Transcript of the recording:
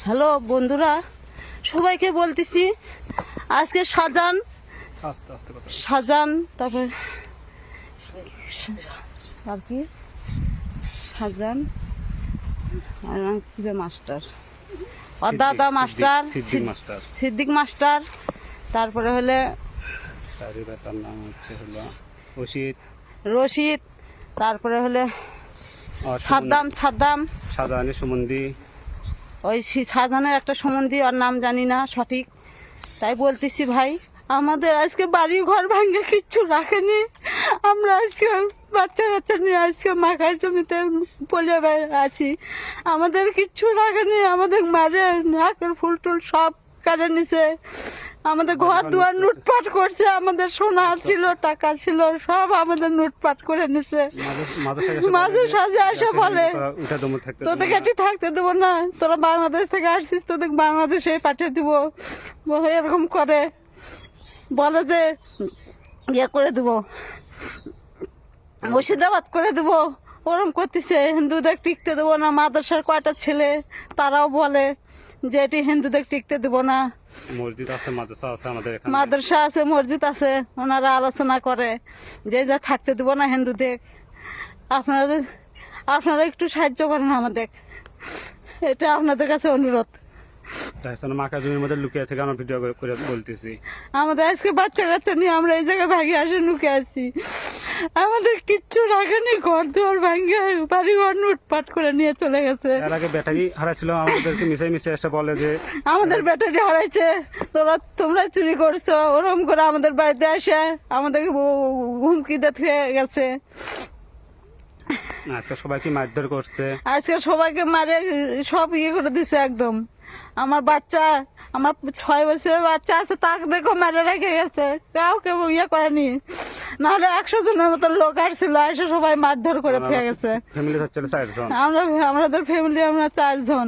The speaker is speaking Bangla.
হ্যালো বন্ধুরা, সবাইকে বলতেছি আজকে শাহজাহান তারপরে আর কি শাহজাহান মাস্টার, দাদা মাস্টার, সিদ্দিক মাস্টার, তারপরে হলে রশিদ, তারপরে হলে শাহজাহানের সম্বন্ধী, ওই শাহজাহানের একটা সম্বন্ধী, ওর নাম জানি না সঠিক। তাই বলতেছি ভাই, আমাদের আজকে বাড়ি ঘর ভাঙে কিচ্ছু রাখেনি। আমরা আজকে বাচ্চা কাচ্চা নিয়ে আজকে মাখার জমিতে পলিয়ে আছি। আমাদের কিচ্ছু রাখেনি, আমাদের মারে নাকের ফুল টুল সব কাটে নিছে। আমাদের ঘর দুয়ার লুটপাট করছে, আমাদের সোনা ছিল টাকা ছিল সব আমাদের লুটপাট করে নিছে। মাঝে সাঝে এসে বলে তোদেরকে এটি থাকতে দেবো না, তোরা বাংলাদেশ থেকে আসছিস, তোদের বাংলাদেশে পাঠিয়ে দিব। এরকম করে বলে যে ইয়ে করে দেবো, মুর্শিদাবাদ করে দেবো, ওরম করতেছে। হিন্দুদের টিকতে দেবো না। মাদ্রাসার কয়টা ছেলে তারাও বলে যে এটি হিন্দুদের টিকতে দেবো না। মসজিদ আছে, মাদ্রাসা আছে, আমাদের মাদ্রাসা আছে, মসজিদ আছে, ওনারা আলোচনা করে যে যা থাকতে দেবো না হিন্দুদের। আপনারা একটু সাহায্য করেন আমাদের, এটা আপনাদের কাছে অনুরোধ। মাকা জমির মধ্যে লুকিয়ে থেকে আমরা ভিডিও করে বলতেছি, আমাদের আজকে বাচ্চা কাচ্চা নিয়ে আমরা এই জায়গায় ভাগে আসে ঢুকে আছি। আমাদের কিচ্ছু রাখেনি, ঘর দুয়ার ভাঙে বাড়ি ঘর লুটপাট করে নিয়ে চলে গেছে। এর আগে ব্যাটারি হারাইছিল, আমাদেরকে মিশে এসে বলে যে আমাদের ব্যাটারি হারাইছে, তোমরা চুরি করছো, ওরকম করে আমাদের বাড়িতে এসে আমাদের হুমকি দিয়ে গেছে। আজকে সবাইকে মারধর করছে, আজকে সবাইকে মারে সব ইয়ে করে দিছে একদম। আমার বাচ্চা, আমার 6 বছরের বাচ্চা আছে, তাকে দেখো মেরে রেখে গেছে, কাউকে ইয়ে করেনি। নাহলে 100 জনের মতো লোক আসছিল, এসে সবাই মারধর করে থেকে গেছে। ফ্যামিলি হচ্ছে 4 জন, আমাদের ফ্যামিলি আমরা 4 জন।